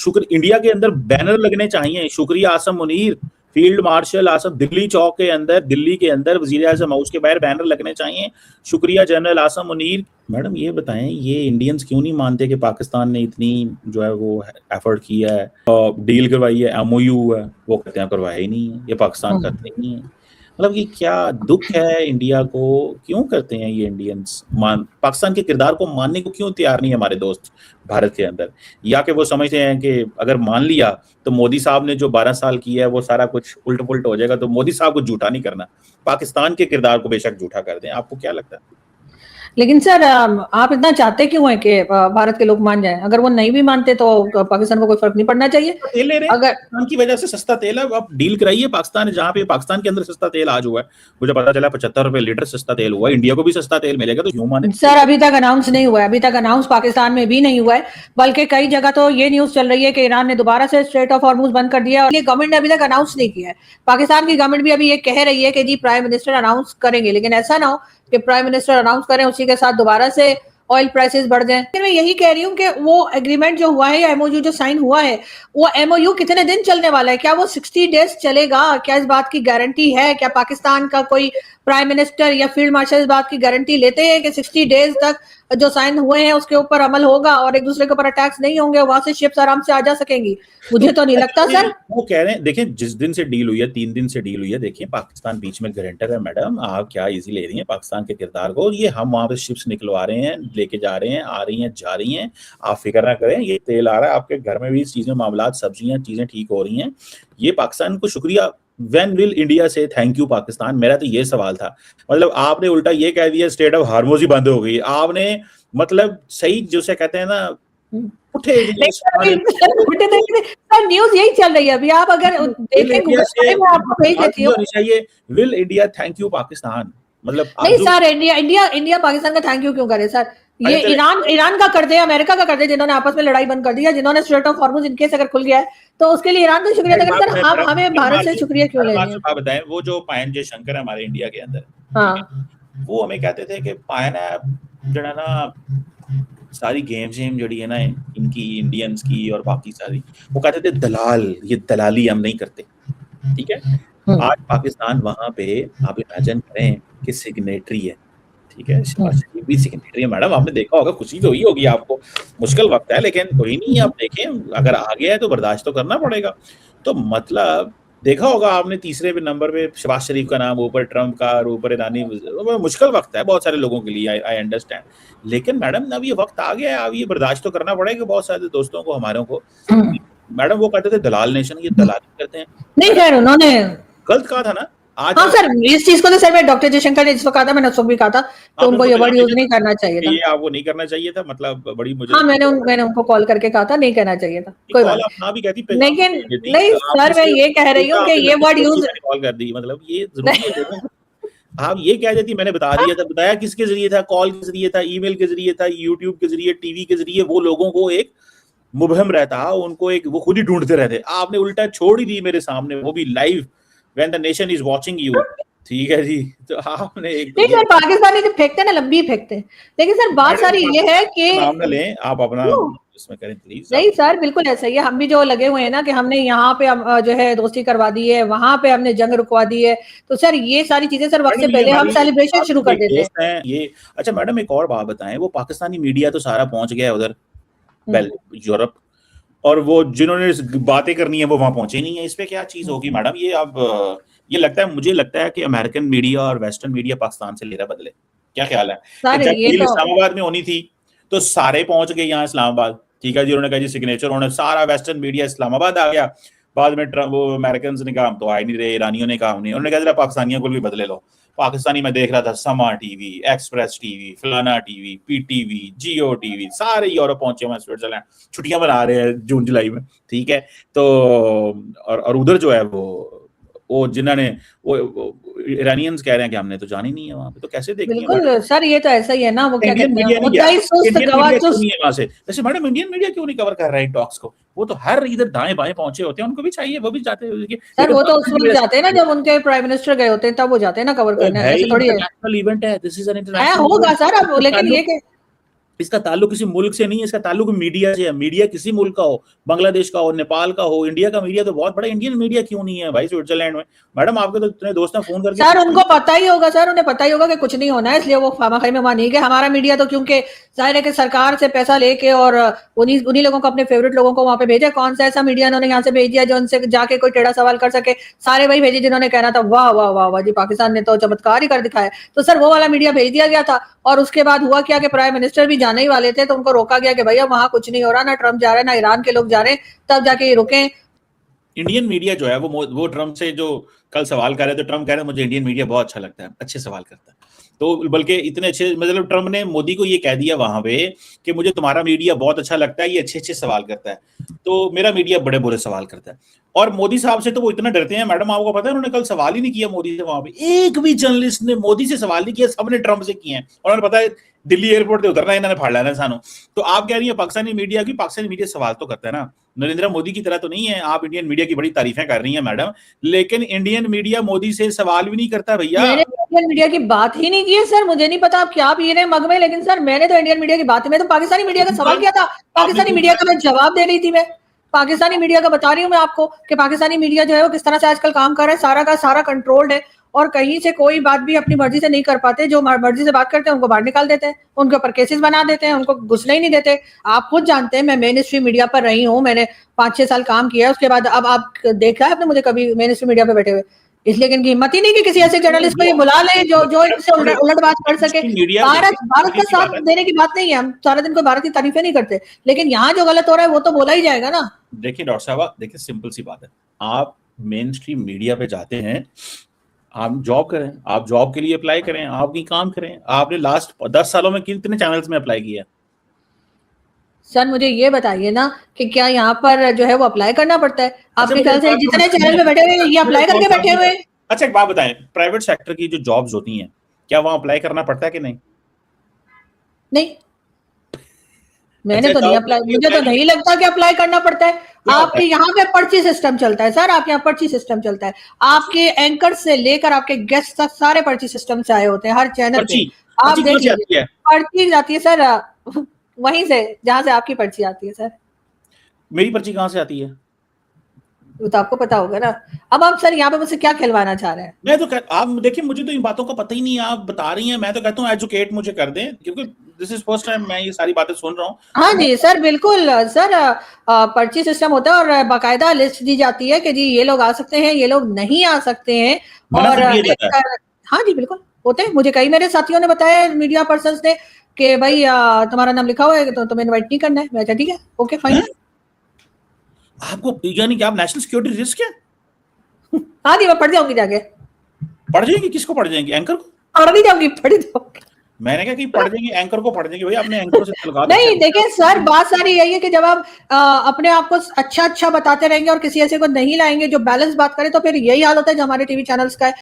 शुक्र इंडिया के अंदर बैनर लगने चाहिए, शुक्रिया आसम मुनीर, फील्ड मार्शल आसम, दिल्ली चौक के अंदर, दिल्ली के अंदर वजीर आजम हाउस के बाहर बैनर लगने चाहिए, शुक्रिया जनरल आसम मुनीर। मैडम ये बताएं, ये इंडियंस क्यों नहीं मानते कि पाकिस्तान ने इतनी जो है वो एफर्ट किया है, डील करवाई है, एमओयू है, वो कहते हैं करवाया ही नहीं है, ये पाकिस्तान करते ही नहीं है। मतलब ये क्या दुख है इंडिया को, क्यों करते हैं ये इंडियंस पाकिस्तान के किरदार को मानने को क्यों तैयार नहीं है हमारे दोस्त भारत के अंदर, या कि वो समझते हैं कि अगर मान लिया तो मोदी साहब ने जो 12 साल किया है वो सारा कुछ उल्ट पुल्ट हो जाएगा, तो मोदी साहब को झूठा नहीं करना, पाकिस्तान के किरदार को बेशक झूठा कर दें। आपको क्या लगता है? लेकिन सर आप इतना चाहते क्यों है कि भारत के लोग मान जाएं? अगर वो नहीं भी मानते तो पाकिस्तान को कोई फर्क नहीं पड़ना चाहिए। तेल ले रहे हैं, पाकिस्तान की वजह से सस्ता तेल है, आप डील कराइए पाकिस्तान, जहाँ पे पाकिस्तान के अंदर सस्ता तेल आज हुआ है, मुझे पता चला 75 रुपए लीटर सस्ता तेल हुआ है, इंडिया को भी सस्ता तेल मिलेगा, तो क्यों माने? सर अभी तक अनाउंस नहीं हुआ है, अभी तक अनाउंस पाकिस्तान में भी नहीं हुआ है, बल्कि कई जगह तो ये न्यूज चल रही है कि ईरान ने दोबारा से स्ट्रेट ऑफ हॉर्मुज बंद कर दिया, और ये गवर्नमेंट ने अभी तक अनाउंस नहीं किया है। पाकिस्तान की गवर्नमेंट भी अभी ये कह रही है कि जी प्राइम मिनिस्टर अनाउंस करेंगे, लेकिन ऐसा ना हो कि प्राइम मिनिस्टर अनाउंस करें उसी के साथ दोबारा से ऑयल प्राइसेस बढ़ जाएं। फिर मैं यही कह रही हूँ कि वो एग्रीमेंट जो हुआ है या एमओयू जो साइन हुआ है, वो एमओयू कितने दिन चलने वाला है? क्या वो 60 डेज चलेगा? क्या इस बात की गारंटी है? क्या पाकिस्तान का कोई प्राइम मिनिस्टर या फील्ड मार्शल इस बात की गारंटी लेते हैं कि 60 डेज तक जो साइन हुए हैं उसके ऊपर अमल होगा और एक दूसरे के ऊपर अटैक्स नहीं होंगे, वहां से शिप्स आराम से आ जा सकेंगी? मुझे तो नहीं लगता सर। वो कह रहे हैं, देखिए जिस दिन से डील हुई है, 3 दिन से डील हुई है, देखिए पाकिस्तान बीच में गारंटर है। मैडम आप क्या इजी ले रही हैं पाकिस्तान के किरदार को? ये हम वहां पे शिप्स निकलवा रहे हैं, लेके जा रहे हैं, आ रही हैं, जा रही हैं, आप फिक्र ना करें, ये तेल आ रहा है आपके घर में भी, चीजें मामला सब्जियां चीजें ठीक हो रही हैं। ये पाकिस्तान को शुक्रिया, When will India say thank you Pakistan? मेरा तो ये सवाल था। मतलब आपने उल्टा ये कह दिया स्टेट ऑफ हार्मोज ही बंद हो गई, आपने मतलब सही जिसे कहते हैं ना उठे न्यूज यही चल रही है अभी, आप अगर देखें गूगल में आपको भेज देती हूं। चाहिए will India thank you Pakistan, मतलब नहीं सर, इंडिया पाकिस्तान का थैंक यू क्यों करे सर? ये ईरान का कर दे, अमेरिका का कर दे, जिन्होंने आपस में लड़ाई बंद कर दी, जिन्होंने स्ट्रेट ऑफ हॉर्मुज इनकेस अगर खुल गया है तो उसके लिए ईरान का शुक्रिया अदा करें। सर हमें भारत से शुक्रिया क्यों लेना है? आप बताएं, वो जो पायन जयशंकर है हमारे इंडिया के अंदर, हाँ, वो हमें कहते थे कि पायन है जड़ा ना सारी गेम्स जड़ी है ना इनकी इंडियंस की और बाकी सारी, वो कहते थे दलाल, ये दलाली हम नहीं करते, ठीक है। आज पाकिस्तान वहां पे आप इमेजिन करें कि सिग्नेटरी है, ठीक है, भी सिग्नेटरी है। मैडम आपने देखा होगा, खुशी तो हुई होगी आपको, मुश्किल वक्त है लेकिन कोई नहीं, आप देखें अगर आ गया है तो बर्दाश्त तो करना पड़ेगा। तो मतलब देखा होगा आपने तीसरे नंबर पे शहबाज शरीफ का नाम, ऊपर ट्रंप का और ऊपर ईरानी, मुश्किल वक्त है बहुत सारे लोगों के लिए, आई अंडरस्टैंड, लेकिन मैडम अब ये वक्त आ गया है, अब ये बर्दाश्त तो करना पड़ेगा बहुत सारे दोस्तों को हमारों को। मैडम वो कहते थे दलाल नेशन, ये दलाली करते हैं, नहीं खैर उन्होंने गलत कहा था ना आज। हाँ सर, इस चीज को तो सर मैं डॉक्टर जयशंकर ने जिसको कहा था, मैंने उसको भी कहा था, तो उनको ये वर्ड यूज नहीं करना चाहिए था। ये आपको नहीं करना चाहिए था, मतलब बड़ी मुझे, हाँ मैंने उनको कॉल करके कहा था, नहीं कहना चाहिए था, कोई बात लेकिन नहीं सर, मैं ये कह रही हूँ कि ये वर्ड यूज कॉल कर दी, मतलब ये जरूरी है। आप ये कह देती, मैंने बता दिया था, बताया किसके जरिए था, कॉल के जरिए था, ईमेल के जरिए था, यूट्यूब के जरिए, टीवी के जरिए, वो लोगों को एक मुबहम रहता, उनको एक वो खुद ही ढूंढते रहते। आपने उल्टा छोड़ ही दी मेरे सामने, वो भी live, when the nation is watching you, ठीक है जी। तो आपने एक नहीं सर, पाकिस्तानी जब फेंकते हैं ना लंबी फेंकते हैं, लेकिन सर बात सारी ये है कि नाम न लें आप अपना इसमें करें प्लीज। नहीं सर बिल्कुल ऐसा ही है, हम भी जो लगे हुए हैं ना कि हमने यहाँ पे जो है दोस्ती करवा दी है, वहां पे हमने जंग रुकवा दी है, तो सर ये सारी चीजें सर वक्त से पहले हम सेलिब्रेशन शुरू कर देते हैं ये। अच्छा मैडम एक और बात बताएं, वो पाकिस्तानी मीडिया तो सारा पहुंच गया है उधर यूरोप, और वो जिन्होंने बातें करनी है वो वहां पहुंचे नहीं है, इस पे क्या चीज होगी मैडम? ये अब ये लगता है, मुझे लगता है कि अमेरिकन मीडिया और वेस्टर्न मीडिया पाकिस्तान से ले रहा बदले, क्या ख्याल है? जब डील इस्लामाबाद में होनी थी तो सारे पहुंच गए यहाँ इस्लामाबाद, ठीक है जी, उन्होंने कहा जी सिग्नेचर, उन्होंने सारा वेस्टर्न मीडिया इस्लामाबाद आ गया। बाद में वो अमेरिकन ने कहा हम तो आ ही नहीं रहे, ईरानियों ने कहा नहीं, उन्होंने कहा जरा पाकिस्तानियों को भी बदले लो। पाकिस्तानी में देख रहा था समा टीवी, एक्सप्रेस टीवी, फलाना टीवी, पीटीवी, जियो टीवी, सारे यूरोप पहुंचे हुए, स्विट्जरलैंड छुट्टियां मना रहे हैं जून जुलाई में, ठीक है। तो और उधर जो है वो जिन्होंने वो ईरानियंस कह रहे हैं कि हमने तो जानी नहीं है वहां पे, तो कैसे देखेंगे? बिल्कुल सर, ये तो ऐसा ही है ना, वो क्या कहते हैं वहां से। वैसे मैडम इंडियन मीडिया क्यों नहीं कवर कर रहा है टॉक्स को? वो तो हर इधर दाएं बाएं पहुंचे होते हैं, उनको भी चाहिए, वो भी जाते हैं सर, वो तो उस वक्त जाते हैं ना जब उनके प्राइम मिनिस्टर गए होते हैं, तब वो जाते हैं ना कवर करने, ऐसे थोड़ी है। नेशनल इवेंट है, दिस इज एन इंटरनेशनल होगा सर, अब लेकिन ये इसका ताल्लुक किसी मुल्क से नहीं है, इसका ताल्लुक मीडिया से है। मीडिया किसी मुल्क का हो, बांग्लादेश का हो, नेपाल का हो, इंडिया का मीडिया तो बहुत बड़ा, इंडियन मीडिया क्यों नहीं है भाई स्विट्जरलैंड में? मैडम आपके तो इतने दोस्त हैं, फोन करके सर उनको पता ही होगा, सर उन्हें पता ही होगा कि कुछ नहीं होना है, इसलिए वो खामखाई में वहां नहीं गए। हमारा मीडिया तो क्योंकि जाहिर है कि सरकार से पैसा लेके और उन्हीं लोगों को, अपने फेवरेट लोगों को वहां पे भेजा। कौन सा ऐसा मीडिया उन्होंने यहाँ से भेज दिया जो उनसे जाके कोई टेढ़ा सवाल कर सके? सारे वही भेजे जिन्होंने कहना था वाह वाह वाह वाह जी, पाकिस्तान ने तो चमत्कार ही कर दिखाया। तो सर वो वाला मीडिया भेज दिया गया था, और उसके बाद हुआ क्या कि प्राइम मिनिस्टर भी जाने ही वाले थे, तो उनको रोका गया कि भैया वहां कुछ नहीं हो रहा, ना ट्रम्प जा रहे, ना ईरान के लोग जा रहे, तब जाके ये रुके। इंडियन मीडिया जो है वो ट्रम्प से जो कल सवाल कर रहे थे, ट्रम्प कह रहे हैं मुझे इंडियन मीडिया बहुत अच्छा लगता है, अच्छे सवाल करता है। तो बल्कि इतने अच्छे, मतलब ट्रम्प ने मोदी को ये कह दिया वहां पे कि मुझे तुम्हारा मीडिया बहुत अच्छा लगता है, ये अच्छे अच्छे सवाल करता है, तो मेरा मीडिया बड़े बुरे सवाल करता है। और मोदी साहब से तो वो इतना डरते हैं, मैडम आपको पता है उन्होंने कल सवाल ही नहीं किया मोदी से, वहां पे एक भी जर्नलिस्ट ने मोदी से सवाल नहीं किया, सबने ट्रम्प से किए हैं। और उन्हें पता है दिल्ली एयरपोर्ट पे उतरना है, इन्होंने फाड़ लेना सानू। तो आप कह रही है पाकिस्तानी मीडिया की, पाकिस्तानी मीडिया सवाल तो करता है ना, नरेंद्र मोदी की तरह तो नहीं है। आप इंडियन मीडिया की बड़ी तारीफें कर रही हैं मैडम, लेकिन इंडियन मीडिया मोदी से सवाल भी नहीं करता भैया। मैंने इंडियन मीडिया की बात ही नहीं की है सर, मुझे नहीं पता आप क्या पी रहे हैं मग में, लेकिन सर मैंने तो इंडियन मीडिया की बात, मैं तो पाकिस्तानी मीडिया का सवाल किया था, पाकिस्तानी मीडिया का मैं जवाब दे रही थी। मैं पाकिस्तानी मीडिया का बता रही हूँ मैं आपको कि पाकिस्तानी मीडिया जो है वो किस तरह से आजकल काम कर रहा है, सारा का सारा कंट्रोल्ड है, और कहीं से कोई बात भी अपनी मर्जी से नहीं कर पाते। जो मर्जी से बात करते हैं उनको बाहर निकाल देते हैं, उनके ऊपर केसेस बना देते हैं, उनको घुसने ही नहीं देते। आप खुद जानते हैं मैं मेन स्ट्रीम मीडिया पर रही हूँ, मैंने 5-6 साल काम किया है। उसके बाद अब आप देखा है आपने मुझे कभी मेन स्ट्रीम मीडिया पे बैठे हुए? इसलिए इनकी हिम्मत ही नहीं कि किसी ऐसे जर्नलिस्ट को ये बुला ले जो इनसे उलट बात कर सके। भारत का साथ देने की बात नहीं है, हम सारा दिन कोई भारत की तारीफें नहीं करते, लेकिन यहाँ जो गलत हो रहा है वो तो बोला ही जाएगा ना। देखिए डॉक्टर साहब, देखिए सिंपल सी बात है, आप मेन स्ट्रीम मीडिया पे जाते हैं, आप जॉब करें, आप जॉब के लिए अप्लाई करें, आप कहीं काम करें। आपने लास्ट 10 सालों में कितने चैनल्स में अप्लाई किया? सर मुझे ये बताइए ना कि क्या यहाँ पर जो है वो अप्लाई करना पड़ता है? आपके ख्याल से जितने चैनल में बैठे हुए ये अप्लाई करके बैठे हुए? अच्छा एक बात बताएं, प्राइवेट सेक्टर की जो जॉब्स होती हैं क्या वहां अप्लाई करना पड़ता है कि नहीं? नहीं, मैंने तो नहीं अप्लाई, मुझे तो नहीं लगता कि अप्लाई करना पड़ता है। आपके यहाँ पे पर्ची सिस्टम चलता है सर, आप यहाँ पर्ची सिस्टम चलता है, आपके एंकर से लेकर आपके गेस्ट तक सारे पर्ची सिस्टम से आए होते हैं हर चैनल पे। आप देख लीजिए पर्ची जाती है सर वहीं से जहां से आपकी पर्ची आती है। सर मेरी पर्ची कहां से आती है वो तो आपको पता होगा ना। अब आप सर यहाँ पे मुझसे क्या खिलवाना चाह रहे हैं? मैं तो आप देखिए, मुझे तो इन बातों का पता ही नहीं है, आप बता रही हैं। मैं तो कहता हूँ एजुकेट मुझे कर दें, क्योंकि दिस इज फर्स्ट टाइम मैं ये सारी बातें सुन रहा हूँ। हाँ जी सर बिल्कुल सर, पर्ची सिस्टम होता है और बाकायदा लिस्ट दी जाती है कि जी ये लोग आ सकते हैं, ये लोग नहीं आ सकते हैं। और हाँ जी बिल्कुल होते हैं, मुझे कई मेरे साथियों ने बताया, मीडिया पर्सन्स ने, कि भाई तुम्हारा नाम लिखा हुआ है तो तुम्हें इनवाइट नहीं करना है। मैं ठीक है, ओके फाइन। आपको यानी कि आप नेशनल सिक्योरिटी रिस्क है? हाँ जी मैं पढ़ जाऊंगी जाके। पढ़ जाएंगी? किसको पढ़ जाएंगी? एंकर को पढ़ नहीं जाऊंगी, पढ़ जाऊंगी। मैंने कहा कि पढ़ जाएंगे, एंकर को पढ़ जाएंगे। भाई आपने एंकर से तलगा नहीं देखिए सर, बात सारी यही है कि जब आप अपने आप को अच्छा बताते रहेंगे और किसी ऐसे को नहीं लाएंगे जो बैलेंस बात करे, तो फिर यही हाल होता है जो हमारे टीवी चैनल्स का है।